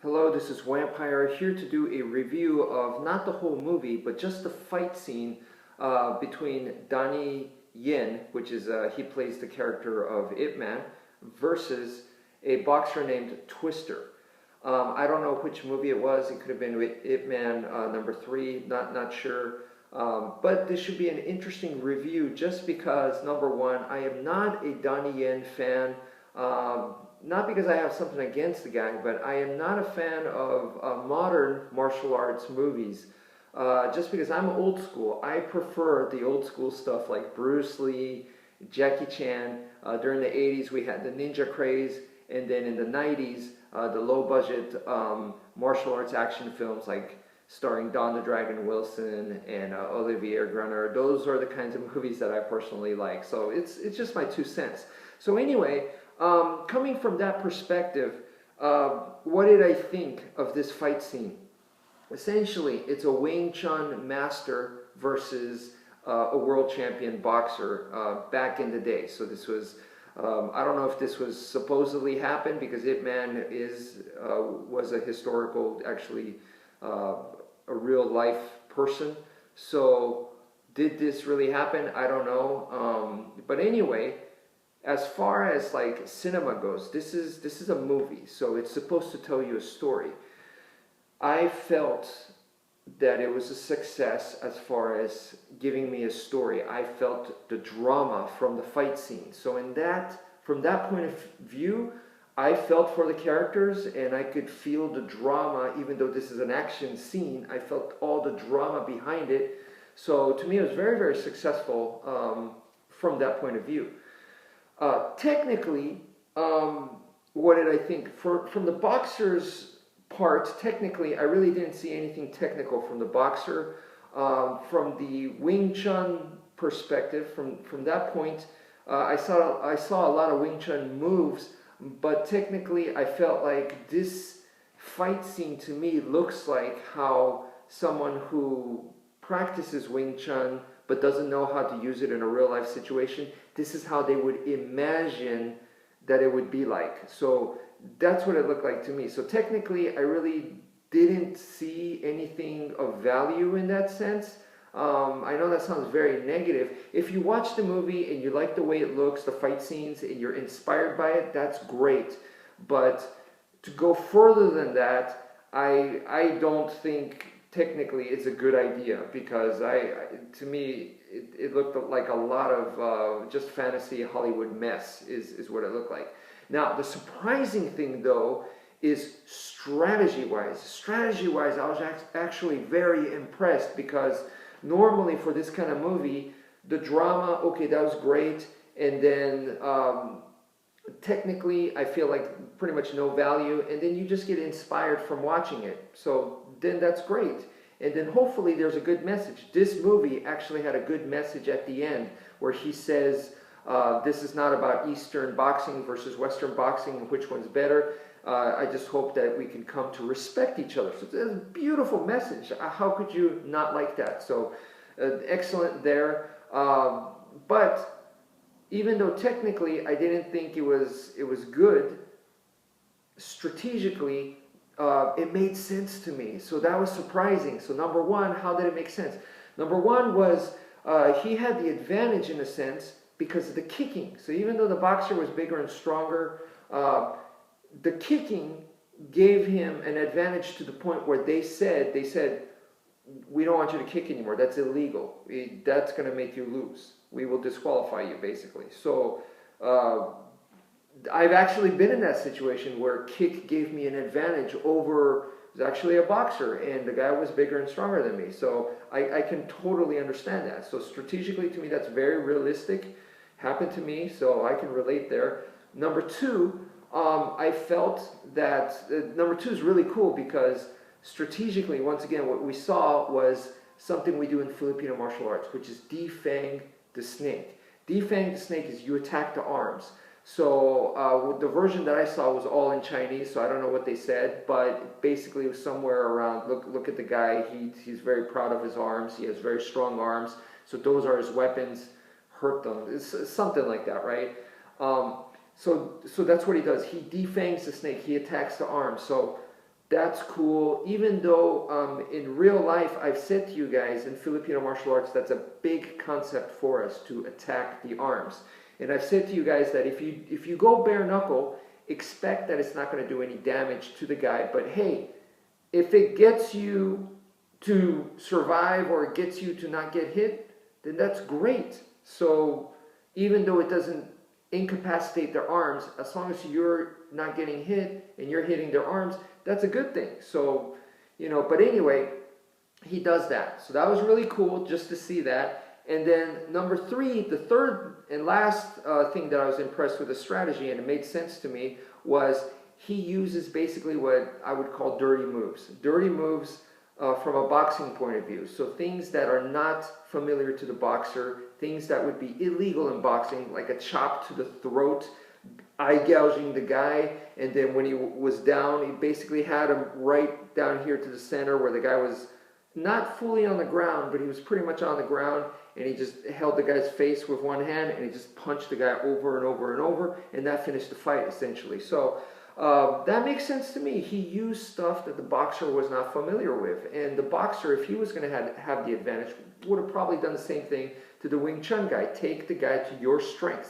Hello, this is wmpyr here to do a review of not the whole movie, but just the fight scene between Donnie Yen, which is he plays the character of Ip Man, versus a boxer named Twister. I don't know which movie it was. It could have been Ip Man #3. Not sure. But this should be an interesting review just because, number one, I am not a Donnie Yen fan. Not because I have something against the guy, but I am not a fan of modern martial arts movies. Just because I'm old school, I prefer the old school stuff like Bruce Lee, Jackie Chan. During the 80s, we had the ninja craze, and then in the 90s, the low budget martial arts action films like starring Don the Dragon Wilson and Olivier Gruner. Those are the kinds of movies that I personally like. So it's just my 2 cents. So anyway, coming from that perspective, what did I think of this fight scene? Essentially, it's a Wing Chun master versus a world champion boxer back in the day. So this was, I don't know if this was supposedly happened because Ip Man was a historical, actually a real life person. So did this really happen? I don't know. But anyway, as far as like cinema goes, this is a movie, so it's supposed to tell you a story. I felt that it was a success as far as giving me a story. I felt the drama from the fight scene. So from that point of view, I felt for the characters and I could feel the drama. Even though this is an action scene, I felt all the drama behind it. So to me, it was very, very successful from that point of view. Technically, what did I think? From the boxer's part, technically, I really didn't see anything technical from the boxer. From the Wing Chun perspective, from that point, I saw a lot of Wing Chun moves, but technically, I felt like this fight scene to me looks like how someone who practices Wing Chun but doesn't know how to use it in a real life situation, this is how they would imagine that it would be like. So that's what it looked like to me. So technically, I really didn't see anything of value in that sense. I know that sounds very negative. If you watch the movie and you like the way it looks, the fight scenes, and you're inspired by it, that's great. But to go further than that, I don't think technically it's a good idea, because to me it looked like a lot of just fantasy Hollywood mess is what it looked like. Now the surprising thing though is strategy-wise, I was actually very impressed, because normally for this kind of movie, the drama, okay, that was great, and then technically I feel like pretty much no value, and then you just get inspired from watching it. So then that's great. And then hopefully there's a good message. This movie actually had a good message at the end where he says, this is not about Eastern boxing versus Western boxing and which one's better. I just hope that we can come to respect each other. So it's a beautiful message. How could you not like that? So excellent there. But even though technically I didn't think it was good, strategically, it made sense to me. So that was surprising. So number one, how did it make sense? Number one was he had the advantage in a sense because of the kicking. So even though the boxer was bigger and stronger, the kicking gave him an advantage to the point where they said, we don't want you to kick anymore. That's illegal. That's going to make you lose. We will disqualify you, basically. So I've actually been in that situation where kick gave me an advantage over, it was actually a boxer, and the guy was bigger and stronger than me. So I can totally understand that. So strategically, to me, that's very realistic. Happened to me, so I can relate there. Number two, I felt that number two is really cool because strategically, once again, what we saw was something we do in Filipino martial arts, which is defang the snake. Defang the snake is you attack the arms. So the version that I saw was all in Chinese, so I don't know what they said, but basically it was somewhere around, look at the guy, he's very proud of his arms, he has very strong arms, so those are his weapons, hurt them. It's something like that, right? So that's what he does. He defangs the snake, he attacks the arms. So That's cool. Even though in real life, I've said to you guys in Filipino martial arts, that's a big concept for us to attack the arms. And I've said to you guys that if you go bare knuckle, expect that it's not going to do any damage to the guy. But hey, if it gets you to survive or it gets you to not get hit, then that's great. So even though it doesn't incapacitate their arms, as long as you're not getting hit and you're hitting their arms, that's a good thing. So, but anyway, he does that. So that was really cool just to see that. And then number three, the third and last thing that I was impressed with the strategy, and it made sense to me, was he uses basically what I would call dirty moves. Dirty moves from a boxing point of view. So things that are not familiar to the boxer, things that would be illegal in boxing, like a chop to the throat, eye gouging the guy, and then when he was down, he basically had him right down here to the center where the guy was not fully on the ground, but he was pretty much on the ground, and he just held the guy's face with one hand, and he just punched the guy over and over and over, and that finished the fight, essentially. So that makes sense to me. He used stuff that the boxer was not familiar with, and the boxer, if he was going to have the advantage, would have probably done the same thing to the Wing Chun guy. Take the guy to your strengths.